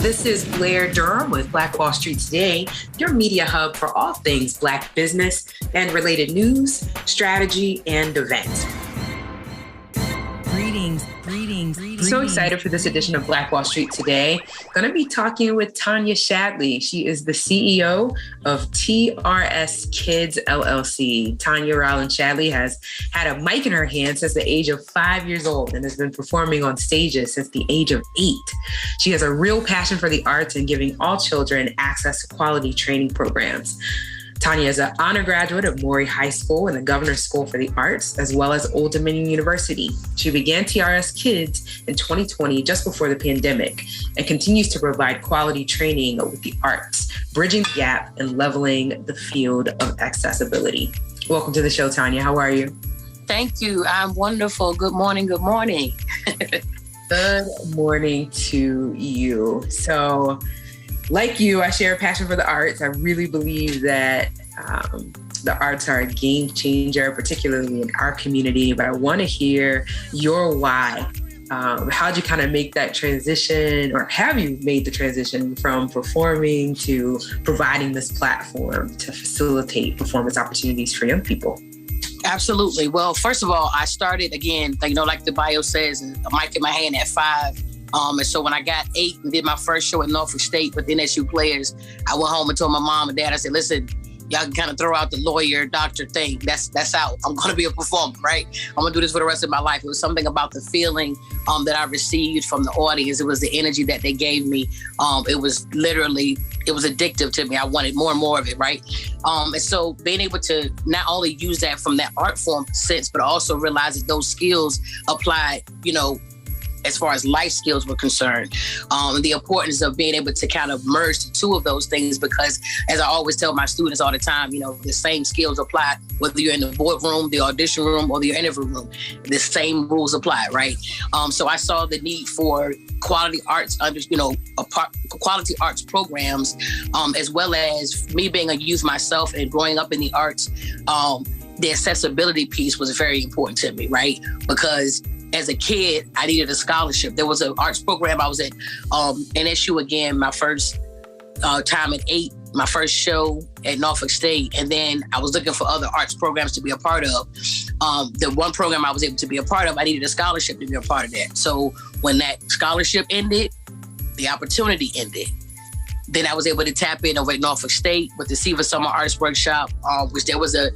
This is Blair Durham with Black Wall Street Today, your media hub for all things Black business and related news, strategy, and events. Greetings. So excited for this edition of Black Wall Street Today. Going to be talking with Tanya Shadley. She is the CEO of TRS Kids LLC. Tanya Rollins-Shadley has had a mic in her hand since the age of 5 years old and has been performing on stages since the age of 8. She has a real passion for the arts and giving all children access to quality training programs. Tanya is an honor graduate of Maury High School and the Governor's School for the Arts, as well as Old Dominion University. She began TRS Kids in 2020, just before the pandemic, and continues to provide quality training with the arts, bridging the gap and leveling the field of accessibility. Welcome to the show, Tanya. How are you? Thank you. I'm wonderful. Good morning. Good morning. Good morning to you. So, like you, I share a passion for the arts. I really believe that the arts are a game changer, particularly in our community. But I want to hear your why. How'd you kind of make that transition, or have you made the transition from performing to providing this platform to facilitate performance opportunities for young people? Absolutely. Well, first of all, I started again, like the bio says, a mic in my hand at 5. And so when I got 8 and did my first show at Norfolk State with NSU players, I went home and told my mom and dad, I said, listen, y'all can kind of throw out the lawyer, doctor thing. That's out. I'm going to be a performer, right? I'm going to do this for the rest of my life. It was something about the feeling that I received from the audience. It was the energy that they gave me. It was addictive to me. I wanted more and more of it, right? And so being able to not only use that from that art form sense, but also realize that those skills apply, as far as life skills were concerned, the importance of being able to kind of merge the two of those things, because as I always tell my students all the time, the same skills apply whether you're in the boardroom, the audition room, or the interview room. The same rules apply, right? So I saw the need for quality arts, quality arts programs, as well as me being a youth myself and growing up in the arts. The accessibility piece was very important to me, right? Because as a kid, I needed a scholarship. There was an arts program. I was at NSU again, my first time at 8, my first show at Norfolk State. And then I was looking for other arts programs to be a part of. The one program I was able to be a part of, I needed a scholarship to be a part of that. So when that scholarship ended, the opportunity ended. Then I was able to tap in over at Norfolk State with the SIVA Summer Arts Workshop, which there was a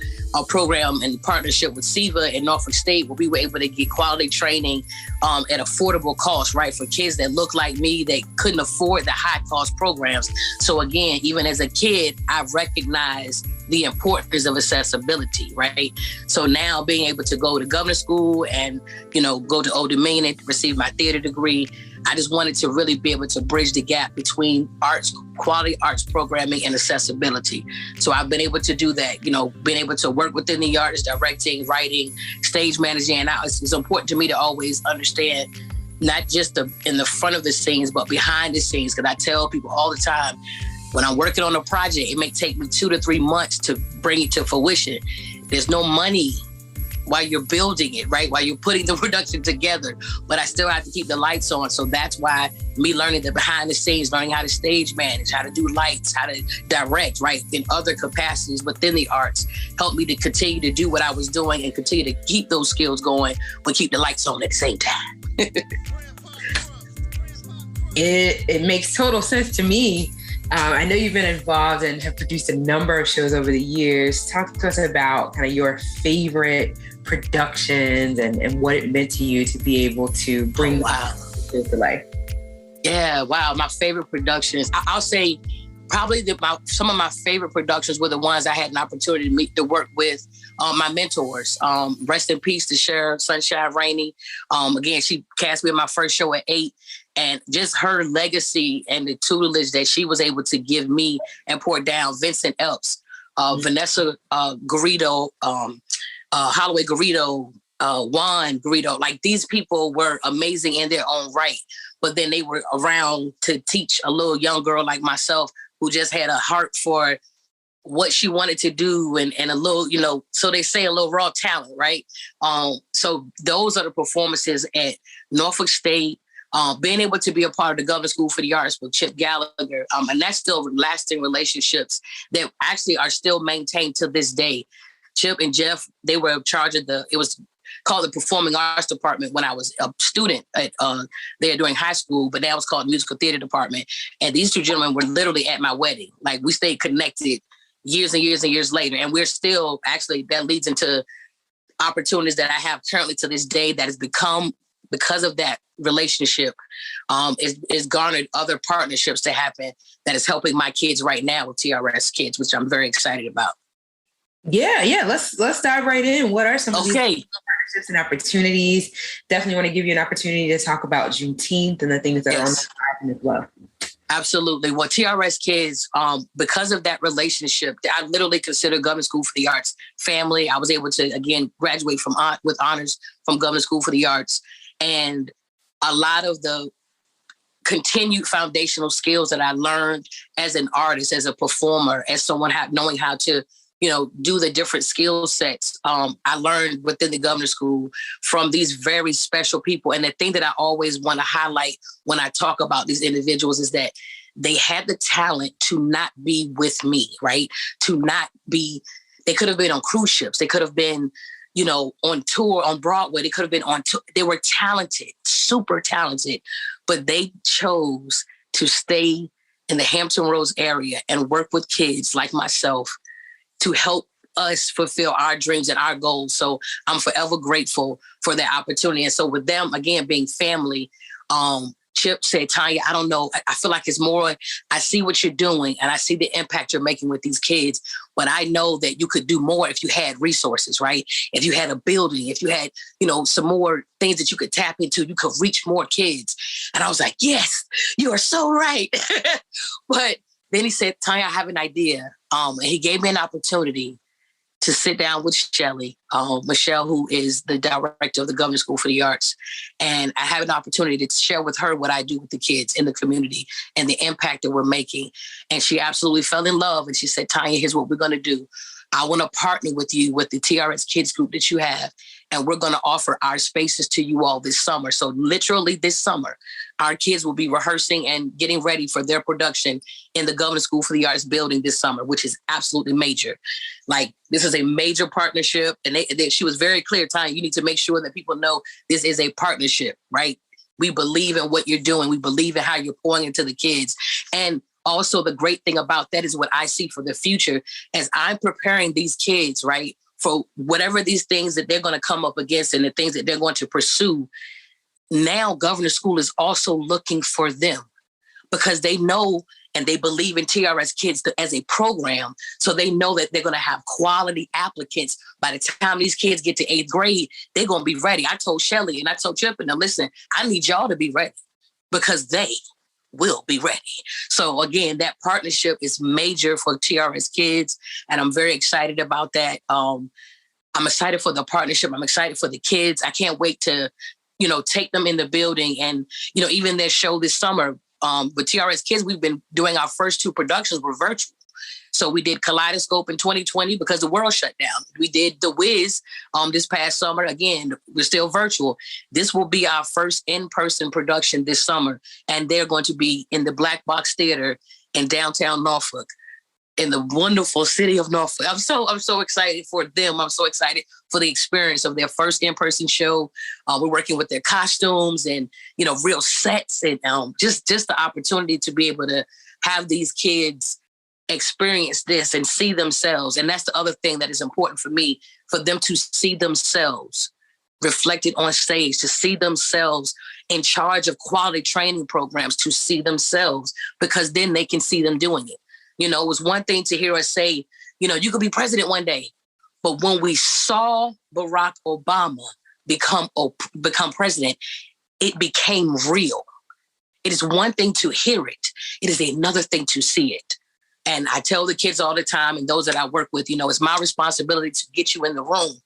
program in partnership with SIVA and Norfolk State where we were able to get quality training at affordable cost, right? For kids that look like me, that couldn't afford the high cost programs. So again, even as a kid, I recognized the importance of accessibility, right? So now being able to go to Governor's School and, go to Old Dominion and receive my theater degree, I just wanted to really be able to bridge the gap between arts, quality arts programming and accessibility. So I've been able to do that, being able to work within the arts, directing, writing, stage managing. And it's important to me to always understand not just in the front of the scenes, but behind the scenes. Because I tell people all the time, when I'm working on a project, it may take me 2 to 3 months to bring it to fruition. There's no money while you're building it, right? While you're putting the production together, but I still have to keep the lights on. So that's why me learning the behind the scenes, learning how to stage manage, how to do lights, how to direct, right? In other capacities within the arts helped me to continue to do what I was doing and continue to keep those skills going, but keep the lights on at the same time. It makes total sense to me. I know you've been involved and have produced a number of shows over the years. Talk to us about kind of your favorite productions and what it meant to you to be able to bring to life. Yeah, wow. My favorite productions, I'll say probably some of my favorite productions were the ones I had an opportunity to work with my mentors. Rest in peace to Cheryl Sunshine Rainey. Again, she cast me in my first show at 8. And just her legacy and the tutelage that she was able to give me and pour down. Vincent Epps, Vanessa Garrido, Holloway Garrido, Juan Garrido. Like, these people were amazing in their own right. But then they were around to teach a little young girl like myself who just had a heart for what she wanted to do and a little, so they say a little raw talent, right? So those are the performances at Norfolk State, being able to be a part of the Governor's School for the Arts with Chip Gallagher, and that's still lasting relationships that actually are still maintained to this day. Chip and Jeff, they were in charge of it was called the Performing Arts Department when I was a student at there during high school, but now it's called Musical Theater Department. And these two gentlemen were literally at my wedding. Like, we stayed connected years and years and years later. And we're still, actually, that leads into opportunities that I have currently to this day that has become, because of that relationship, is garnered other partnerships to happen that is helping my kids right now with TRS Kids, which I'm very excited about. Yeah. Let's dive right in. What are some of these partnerships and opportunities? Definitely want to give you an opportunity to talk about Juneteenth and the things that are on the horizon as well. Absolutely. Well, TRS Kids, because of that relationship, I literally consider Government School for the Arts family. I was able to, again, graduate with honors from Government School for the Arts. And a lot of the continued foundational skills that I learned as an artist, as a performer, as someone knowing how to, do the different skill sets, I learned within the Governor's School from these very special people. And the thing that I always want to highlight when I talk about these individuals is that they had the talent to not be with me, right? They could have been on cruise ships. They could have been, on tour on Broadway. They could have been on tour. They were talented, super talented, but they chose to stay in the Hampton Roads area and work with kids like myself to help us fulfill our dreams and our goals. So I'm forever grateful for that opportunity. And so with them, again, being family, Chip said, Tanya, I don't know. I feel like it's more, I see what you're doing and I see the impact you're making with these kids, but I know that you could do more if you had resources, right? If you had a building, if you had, some more things that you could tap into, you could reach more kids. And I was like, yes, you are so right. But then he said, Tanya, I have an idea. And he gave me an opportunity to sit down with Michelle, who is the director of the Governor's School for the Arts. And I have an opportunity to share with her what I do with the kids in the community and the impact that we're making. And she absolutely fell in love. And she said, Tanya, here's what we're going to do. I want to partner with you with the TRS Kids group that you have. And we're going to offer our spaces to you all this summer. So literally this summer, our kids will be rehearsing and getting ready for their production in the Governor's School for the Arts building this summer, which is absolutely major. Like, this is a major partnership. And she was very clear, Tanya, you need to make sure that people know this is a partnership, right? We believe in what you're doing. We believe in how you're pouring into the kids. And also the great thing about that is what I see for the future as I'm preparing these kids, right, for whatever these things that they're going to come up against and the things that they're going to pursue. Now, Governor's School is also looking for them because they know and they believe in TRS Kids as a program. So they know that they're going to have quality applicants. By the time these kids get to 8th grade, they're going to be ready. I told Shelly and I told Chip, and listen, I need y'all to be ready because they will be ready. So again, that partnership is major for TRS Kids, and I'm very excited about that. I'm excited for the partnership. I'm excited for the kids. I can't wait to, take them in the building and, even their show this summer. With TRS Kids, we've been doing our first 2 productions were virtual. So we did Kaleidoscope in 2020 because the world shut down. We did The Wiz this past summer. Again, we're still virtual. This will be our first in-person production this summer. And they're going to be in the Black Box Theater in downtown Norfolk, in the wonderful city of Norfolk. I'm so excited for them. I'm so excited for the experience of their first in-person show. We're working with their costumes and, real sets and just the opportunity to be able to have these kids experience this and see themselves. And that's the other thing that is important for me, for them to see themselves reflected on stage, to see themselves in charge of quality training programs, to see themselves, because then they can see them doing it. It was one thing to hear us say, you could be president one day. But when we saw Barack Obama become president, it became real. It is one thing to hear it. It is another thing to see it. And I tell the kids all the time, and those that I work with, it's my responsibility to get you in the room.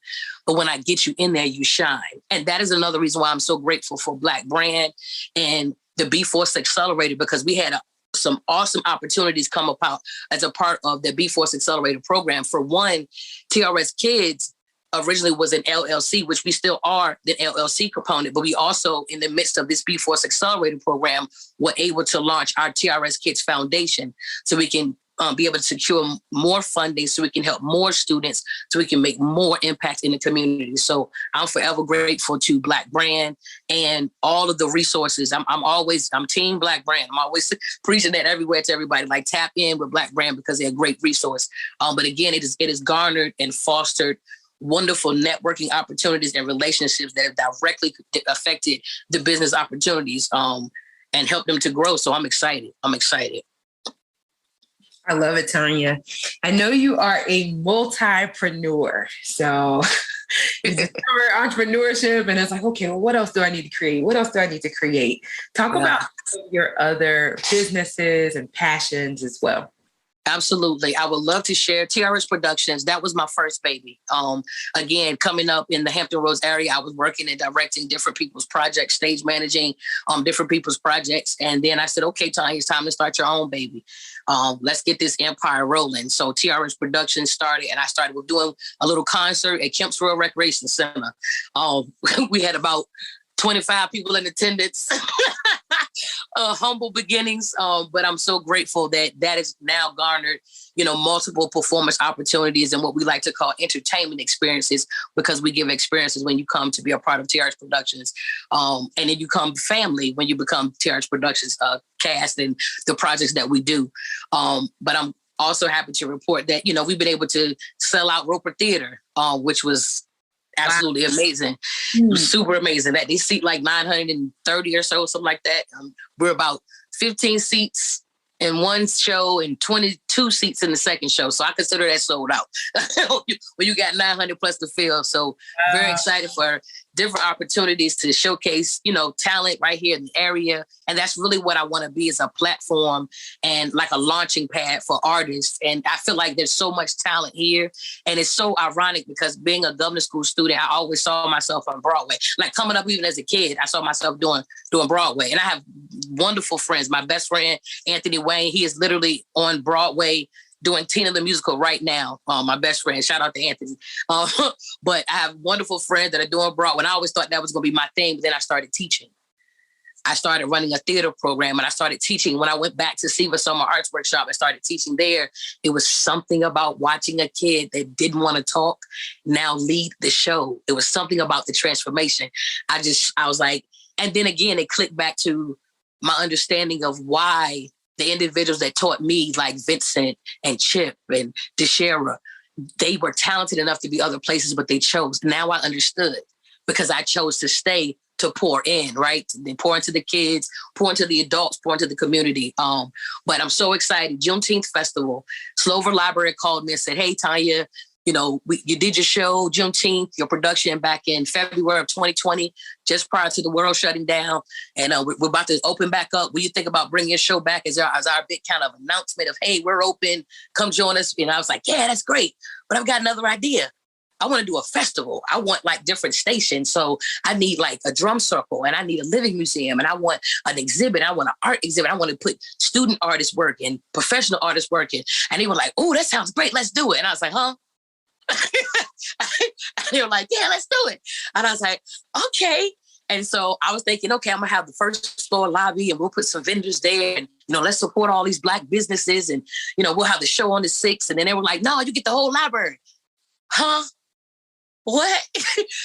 But when I get you in there, you shine. And that is another reason why I'm so grateful for Black Brand and the B-Force Accelerator, because we had some awesome opportunities come about as a part of the B-Force Accelerator program. For one, TRS Kids, originally was an LLC, which we still are the LLC component, but we also, in the midst of this B-Force Accelerator program, were able to launch our TRS Kids Foundation so we can be able to secure more funding so we can help more students, so we can make more impact in the community. So I'm forever grateful to Black Brand and all of the resources. I'm team Black Brand. I'm always preaching that everywhere to everybody, like tap in with Black Brand because they're a great resource. But again, it is garnered and fostered wonderful networking opportunities and relationships that have directly affected the business opportunities and helped them to grow. So I'm excited. I love it, Tanya. I know you are a multipreneur. So you discover entrepreneurship and it's like, okay, well, what else do I need to create? What else do I need to create? Talk about your other businesses and passions as well. Absolutely. I would love to share TRS Productions. That was my first baby. Again, coming up in the Hampton Roads area, I was working and directing different people's projects, stage managing different people's projects. And then I said, okay, Tanya, it's time to start your own baby. Let's get this empire rolling. So TRS Productions started, and I started with doing a little concert at Kempsville Recreation Center. We had about 25 people in attendance. Humble beginnings, but I'm so grateful that has now garnered, multiple performance opportunities and what we like to call entertainment experiences, because we give experiences when you come to be a part of TRS Productions. And then you come family when you become TRS Productions cast and the projects that we do. But I'm also happy to report that, we've been able to sell out Roper Theater, which was absolutely amazing. Super amazing. That they seat like 930 or so, something like that. We're about 15 seats in one show and 22 seats in the second show. So I consider that sold out. When you got 900 plus to fill. So very excited for different opportunities to showcase, talent right here in the area. And that's really what I want to be, is a platform and like a launching pad for artists. And I feel like there's so much talent here. And it's so ironic because being a government school student, I always saw myself on Broadway. Like coming up even as a kid, I saw myself doing Broadway. And I have wonderful friends. My best friend, Anthony Wayne, he is literally on Broadway doing Tina the Musical right now. My best friend, shout out to Anthony. But I have wonderful friends that are doing Broadway. And I always thought that was going to be my thing. But then I started teaching. I started running a theater program and I started teaching. When I went back to SIVA Summer Arts Workshop, I started teaching there. It was something about watching a kid that didn't want to talk now lead the show. It was something about the transformation. I was like, and then again, it clicked back to my understanding of why the individuals that taught me, like Vincent and Chip and DeShera, they were talented enough to be other places, but they chose. Now I understood, because I chose to stay to pour in, right? They pour into the kids, pour into the adults, pour into the community. But I'm so excited. Juneteenth Festival, Slover Library called me and said, hey, Tanya, you did your show, Juneteenth, your production back in February of 2020, just prior to the world shutting down. And we're about to open back up. What do you think about bringing your show back as our big kind of announcement of, hey, we're open, come join us. I was like, yeah, that's great. But I've got another idea. I want to do a festival. I want like different stations. So I need like a drum circle, and I need a living museum, and I want an exhibit. I want an art exhibit. I want to put student artists work and professional artists working. And they were like, oh, that sounds great. Let's do it. And I was like, huh? They were like, yeah, let's do it. And I was like, okay. And so I was thinking, okay, I'm gonna have the first floor lobby and we'll put some vendors there, and let's support all these Black businesses, and we'll have the show on the 6th. And then they were like, no, you get the whole library. Huh? What?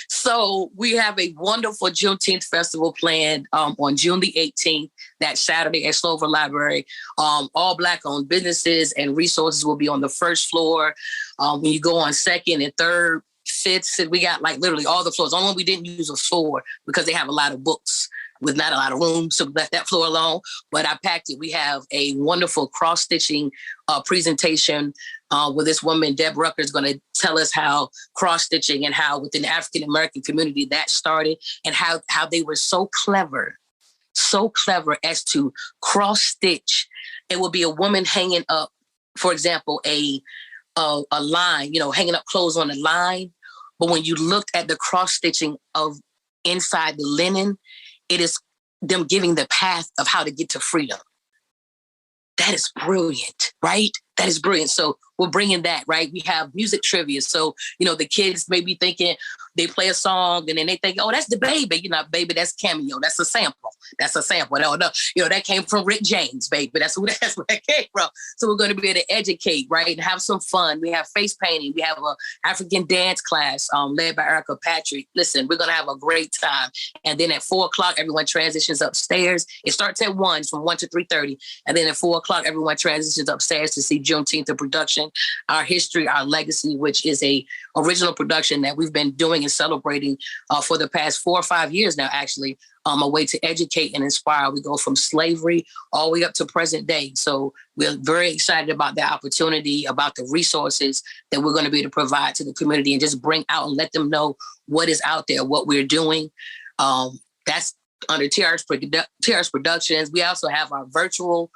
So we have a wonderful Juneteenth festival planned on June the 18th, that Saturday at Slover Library. All Black-owned businesses and resources will be on the first floor. When you go on 2nd and 3rd, 5th, we got like literally all the floors. Only one we didn't use a floor because they have a lot of books with not a lot of room, so left that floor alone. But I packed it. We have a wonderful cross-stitching presentation where this woman, Deb Rucker, is going to tell us how cross-stitching and how within the African-American community that started, and how they were so clever as to cross-stitch. It will be a woman hanging up, for example, a line, hanging up clothes on a line. But when you looked at the cross-stitching of inside the linen, it is them giving the path of how to get to freedom. That is brilliant, right? That is brilliant. So we're bringing that, right? We have music trivia. So, the kids may be thinking they play a song and then they think, oh, that's the baby. Baby, that's cameo. That's a sample. No, that came from Rick James, baby. That's where that came from. So we're going to be able to educate, right? And have some fun. We have face painting. We have a African dance class led by Erica Patrick. Listen, we're going to have a great time. And then at 4:00, everyone transitions upstairs. It starts at 1, from 1 to 3:30. And then at 4:00, everyone transitions upstairs to see Juneteenth, the production, Our History, Our Legacy, which is a original production that we've been doing and celebrating for the past 4 or 5 years now, actually, a way to educate and inspire. We go from slavery all the way up to present day. So we're very excited about the opportunity, about the resources that we're going to be able to provide to the community and just bring out and let them know what is out there, what we're doing. That's under TRS Productions. We also have our virtual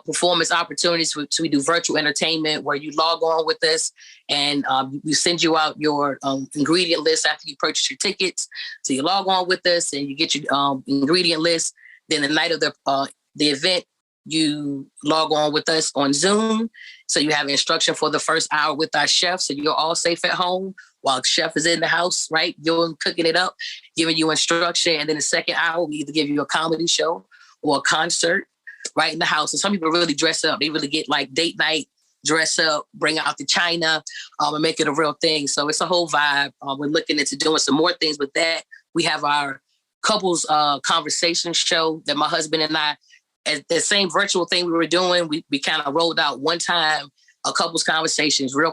performance opportunities. So we do virtual entertainment where you log on with us and we send you out your ingredient list after you purchase your tickets. So you log on with us and you get your ingredient list. Then the night of the event, you log on with us on Zoom. So you have instruction for the first hour with our chef. So you're all safe at home while chef is in the house, right? You're cooking it up, giving you instruction. And then the second hour, we either give you a comedy show or a concert right in the house. And some people really dress up. They really get like date night, dress up, bring out the china, and make it a real thing. So it's a whole vibe. We're looking into doing some more things with that. We have our couples conversation show that my husband and I, at the same virtual thing we were doing, we kind of rolled out one time a couples conversations, real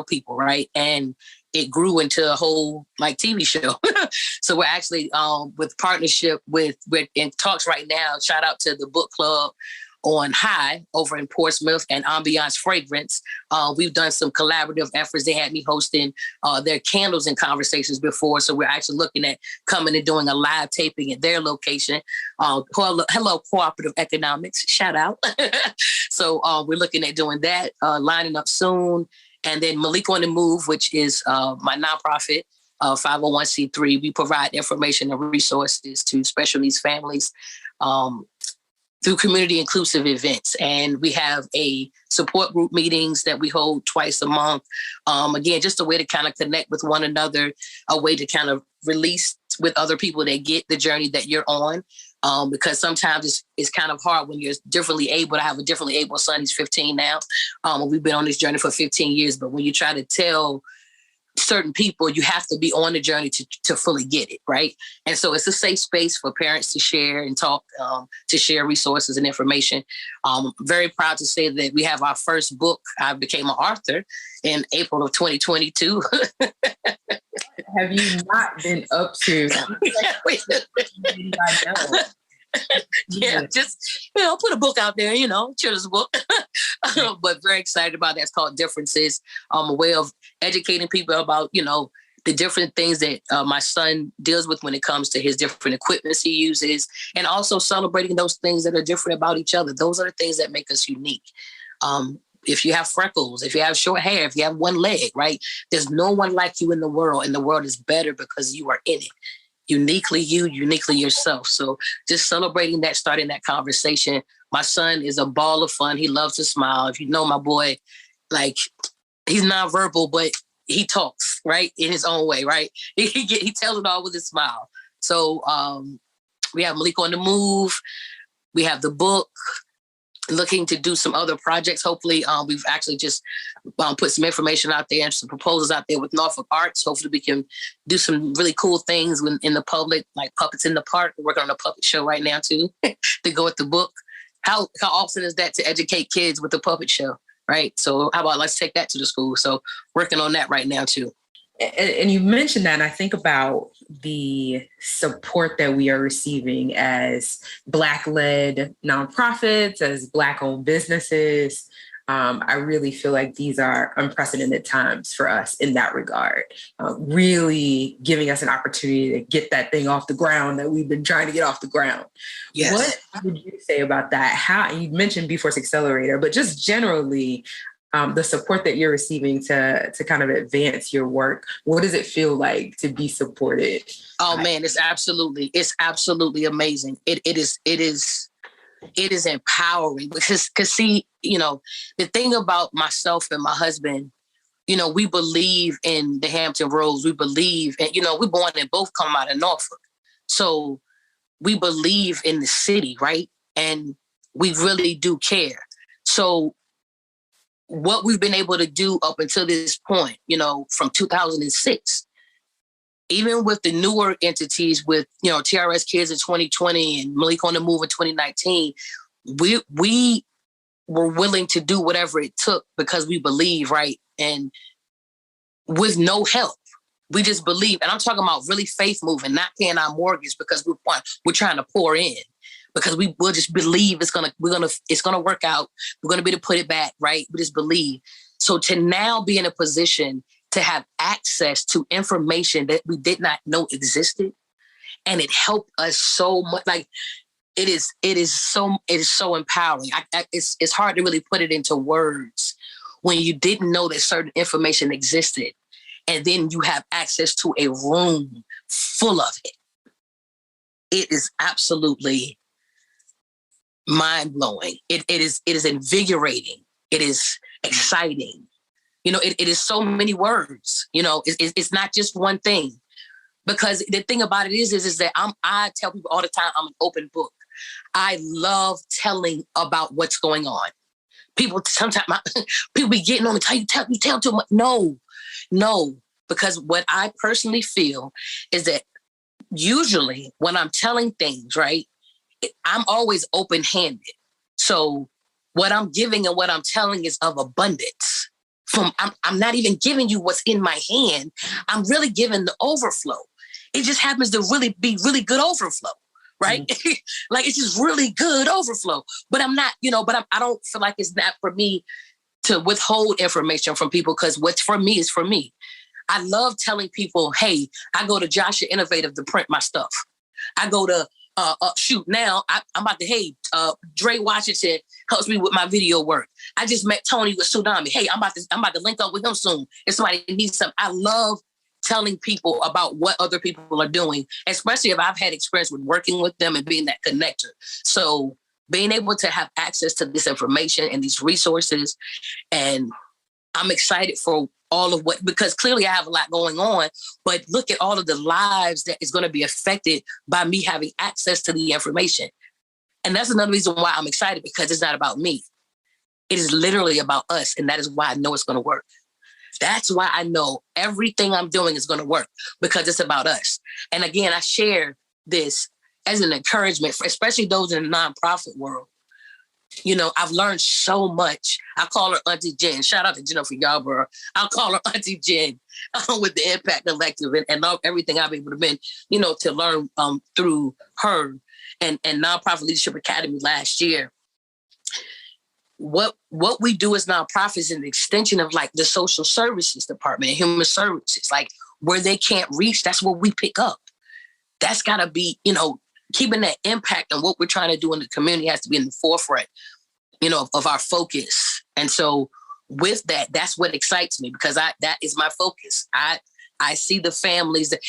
people, right? And it grew into a whole like TV show. So we're actually with partnership with in talks right now. Shout out to the book club on High over in Portsmouth and Ambiance Fragrance. We've done some collaborative efforts. They had me hosting their candles and conversations before. So we're actually looking at coming and doing a live taping at their location. Hello, Cooperative Economics, shout out. So we're looking at doing that, lining up soon. And then Malik on the Move, which is my nonprofit, 501c3. We provide information and resources to special needs families through community inclusive events. And we have a support group meetings that we hold twice a month. Again, just a way to kind of connect with one another, a way to kind of release with other people that get the journey that you're on. Because sometimes it's kind of hard when you're differently able. I have a differently able son. He's 15 now. We've been on this journey for 15 years. But when you try to tell certain people, you have to be on the journey to fully get it, right? And so it's a safe space for parents to share and talk, to share resources and information. I'm very proud to say that we have our first book. I became an author in April of 2022. Have you not been up to? Yeah, just put a book out there, children's book. But very excited about that. It's called Differences. A way of educating people about the different things that my son deals with when it comes to his different equipments he uses, and also celebrating those things that are different about each other. Those are the things that make us unique. If you have freckles, if you have short hair, if you have one leg, right? There's no one like you in the world, and the world is better because you are in it. Uniquely you, uniquely yourself. So just celebrating that, starting that conversation. My son is a ball of fun. He loves to smile. If you know my boy, like he's nonverbal, but he talks, right? In his own way, right? He tells it all with a smile. So we have Malik on the Move. We have the book. Looking to do some other projects. Hopefully, we've actually just put some information out there and some proposals out there with Norfolk Arts. Hopefully, we can do some really cool things in the public, like Puppets in the Park. We're working on a puppet show right now, too, to go with the book. How often is that to educate kids with a puppet show, right? So how about let's take that to the school? So working on that right now, too. And you mentioned that, and I think about the support that we are receiving as Black-led nonprofits, as Black-owned businesses. I really feel like these are unprecedented times for us in that regard, really giving us an opportunity to get that thing off the ground that we've been trying to get off the ground. Yes. What would you say about that? How you mentioned B-Force Accelerator, but just generally, the support that you're receiving to kind of advance your work. What does it feel like to be supported? Oh man, it's absolutely amazing. It is It is empowering because see, the thing about myself and my husband, we believe in the Hampton Roads. We believe, and we're born and both come out of Norfolk. So we believe in the city, right? And we really do care. So what we've been able to do up until this point, from 2006, even with the newer entities with, TRS Kids in 2020 and Malik on the Move in 2019, we were willing to do whatever it took because we believe, right? And with no help, we just believe. And I'm talking about really faith moving, not paying our mortgage because we're trying to pour in, because we'll just believe it's gonna work out. We're gonna be able to put it back, right? We just believe. So to now be in a position to have access to information that we did not know existed, and it helped us so much. Like it is so empowering. It's hard to really put it into words when you didn't know that certain information existed, and then you have access to a room full of it. It is absolutely mind-blowing. It is invigorating. It is exciting. It is so many words. It's not just one thing. Because the thing about it is that I tell people all the time, I'm an open book. I love telling about what's going on. People sometimes people be getting on me, you tell too much. No, because what I personally feel is that usually when I'm telling things, right, I'm always open-handed. So what I'm giving and what I'm telling is of abundance. I'm not even giving you what's in my hand. I'm really giving the overflow. It just happens to really be really good overflow, right? Mm-hmm. Like it's just really good overflow. But I'm not, I don't feel like it's not for me to withhold information from people, because what's for me is for me. I love telling people, hey, I go to Joshua Innovative to print my stuff. I go to now I'm about to, Dre Washington helps me with my video work. I just met Tony with Tsunami. Hey, I'm about to link up with him soon if somebody needs something. I love telling people about what other people are doing, especially if I've had experience with working with them and being that connector. So being able to have access to this information and these resources, and I'm excited for all of because clearly I have a lot going on, but look at all of the lives that is going to be affected by me having access to the information. And that's another reason why I'm excited, because it's not about me. It is literally about us. And that is why I know it's going to work. That's why I know everything I'm doing is going to work, because it's about us. And again, I share this as an encouragement for especially those in the nonprofit world. I've learned so much. I call her Auntie Jen. Shout out to Jennifer Yarborough. I'll call her Auntie Jen with the Impact Collective and love everything I've been able to learn through her and Nonprofit Leadership Academy last year. What we do as nonprofits is an extension of like the social services department and human services, like where they can't reach, that's what we pick up. That's got to be, keeping that impact on what we're trying to do in the community has to be in the forefront, of our focus. And so with that, that's what excites me, because that is my focus. I see the families that,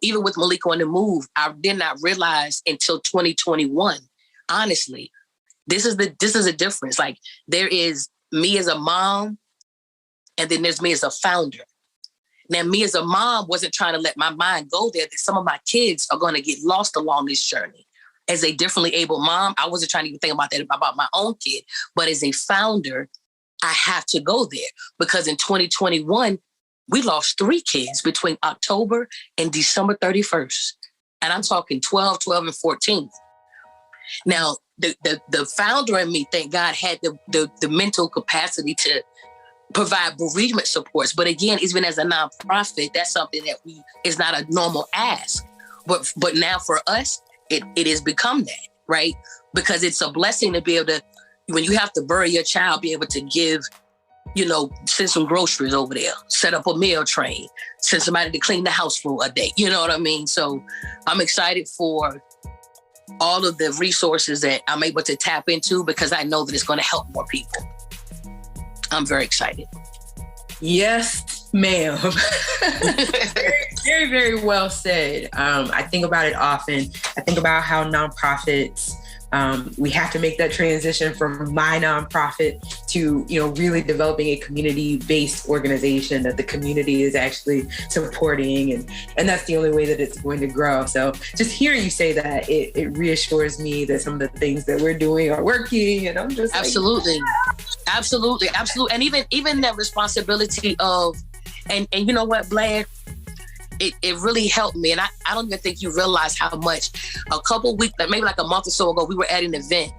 even with Malik on the Move, I did not realize until 2021, honestly, this is a difference. Like there is me as a mom, and then there's me as a founder. Now, me as a mom wasn't trying to let my mind go there, that some of my kids are going to get lost along this journey. As a differently able mom, I wasn't trying to even think about that about my own kid. But as a founder, I have to go there, because in 2021, we lost 3 kids between October and December 31st. And I'm talking 12, and 14. Now, the founder in me, thank God, had the mental capacity to provide bereavement supports. But again, even as a nonprofit, that's something that is not a normal ask. But now for us, it has become that, right? Because it's a blessing to be able to, when you have to bury your child, be able to give, send some groceries over there, set up a meal train, send somebody to clean the house for a day. You know what I mean? So I'm excited for all of the resources that I'm able to tap into, because I know that it's going to help more people. I'm very excited. Yes, ma'am. Very, very well said. I think about it often. I think about how nonprofits We have to make that transition from my nonprofit to, really developing a community-based organization that the community is actually supporting. And that's the only way that it's going to grow. So just hearing you say that, it reassures me that some of the things that we're doing are working. And I'm just absolutely. Absolutely. And even that responsibility of, and you know what, Blair? It really helped me. And I don't even think you realize how much. A couple weeks, maybe like a month or so ago, we were at an event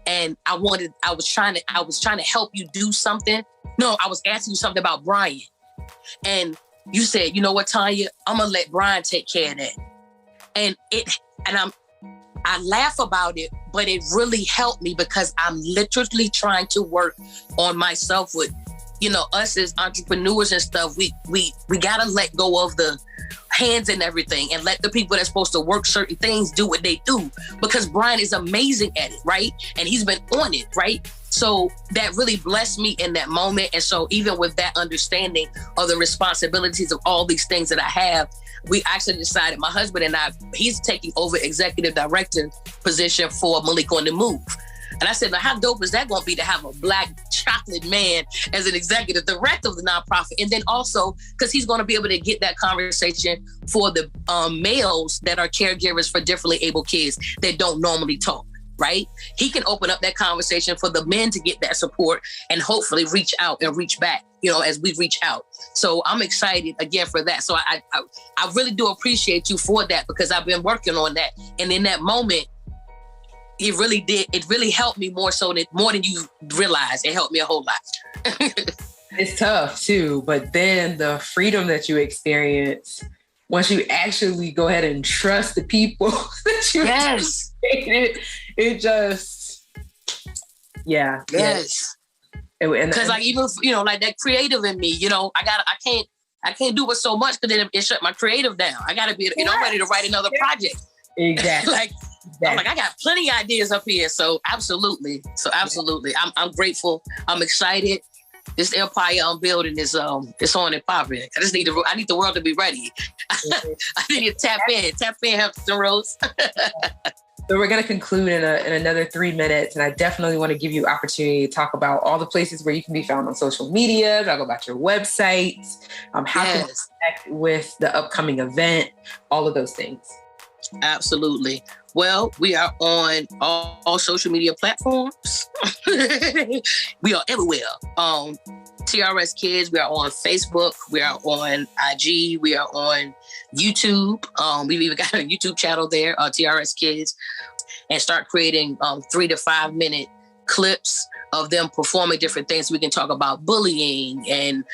and I was trying to help you do something. No, I was asking you something about Brian. And you said, you know what, Tanya, I'm gonna let Brian take care of that. And I laugh about it, but it really helped me because I'm literally trying to work on myself with, us as entrepreneurs and stuff. We gotta let go of the hands and everything and let the people that's supposed to work certain things do what they do, because Brian is amazing at it, right? And he's been on it, right? So that really blessed me in that moment. And so even with that understanding of the responsibilities of all these things that I have, we actually decided, my husband and I, he's taking over executive director position for Malik on the Move. And I said, now how dope is that going to be to have a Black chocolate man as an executive director of the nonprofit? And then also, because he's going to be able to get that conversation for the males that are caregivers for differently able kids that don't normally talk, right? He can open up that conversation for the men to get that support and hopefully reach out and reach back, as we reach out. So I'm excited again for that. So I really do appreciate you for that, because I've been working on that. And in that moment, it really did. It really helped me more than you realize. It helped me a whole lot. It's tough too, but then the freedom that you experience once you actually go ahead and trust the people that you it just, yeah. Yes. Because like even like that creative in me, I can't do it so much because then it shut my creative down. I gotta be, I'm ready to write another project. Exactly. I'm like, I got plenty of ideas up here. So absolutely. I'm grateful. I'm excited. This empire I'm building is it's on and popping. I need the world to be ready. I need to tap in, Hampton Rose. So we're going to conclude in another 3 minutes. And I definitely want to give you opportunity to talk about all the places where you can be found on social media, talk about your website, how to connect with the upcoming event, all of those things. Absolutely. Well, we are on all social media platforms. We are everywhere. TRS Kids, we are on Facebook, we are on IG, we are on YouTube. We've even got a YouTube channel there, TRS Kids, and start creating 3 to 5 minute clips of them performing different things. We can talk about bullying and,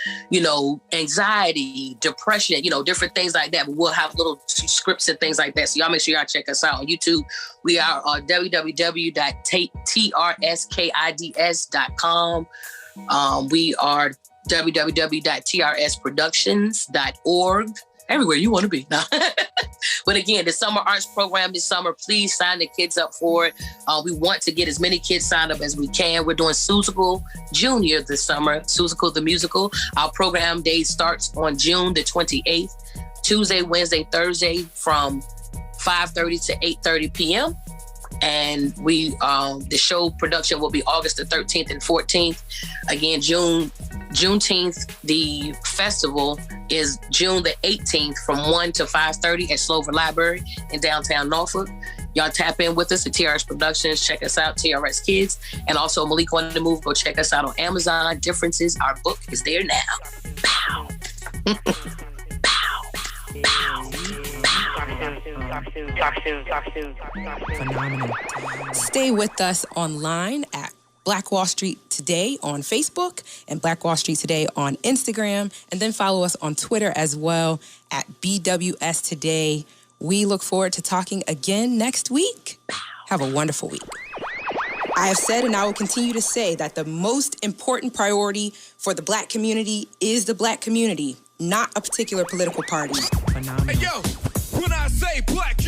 anxiety, depression, different things like that. But we'll have little scripts and things like that. So y'all make sure y'all check us out on YouTube. We are on www.trskids.com. We are www.trsproductions.org. Everywhere you want to be. But again, the summer arts program this summer, please sign the kids up for it. We want to get as many kids signed up as we can. We're doing Susical Junior this summer, Susical the Musical. Our program day starts on June the 28th, Tuesday, Wednesday, Thursday from 5:30 to 8:30 p.m. And the show production will be August the 13th and 14th. Again, Juneteenth, the festival is June the 18th from 1 to 5:30 at Slover Library in downtown Norfolk. Y'all tap in with us at TRS Productions. Check us out, TRS Kids. And also Malik on the Move. Go check us out on Amazon. Differences, our book is there now. Pow. Pow. Pow. Phenomenal. Stay with us online at Black Wall Street Today on Facebook and Black Wall Street Today on Instagram. And then follow us on Twitter as well at BWS Today. We look forward to talking again next week. Have a wonderful week. I have said and I will continue to say that the most important priority for the Black community is the Black community, not a particular political party. Phenomenal. Hey, yo, when I say black,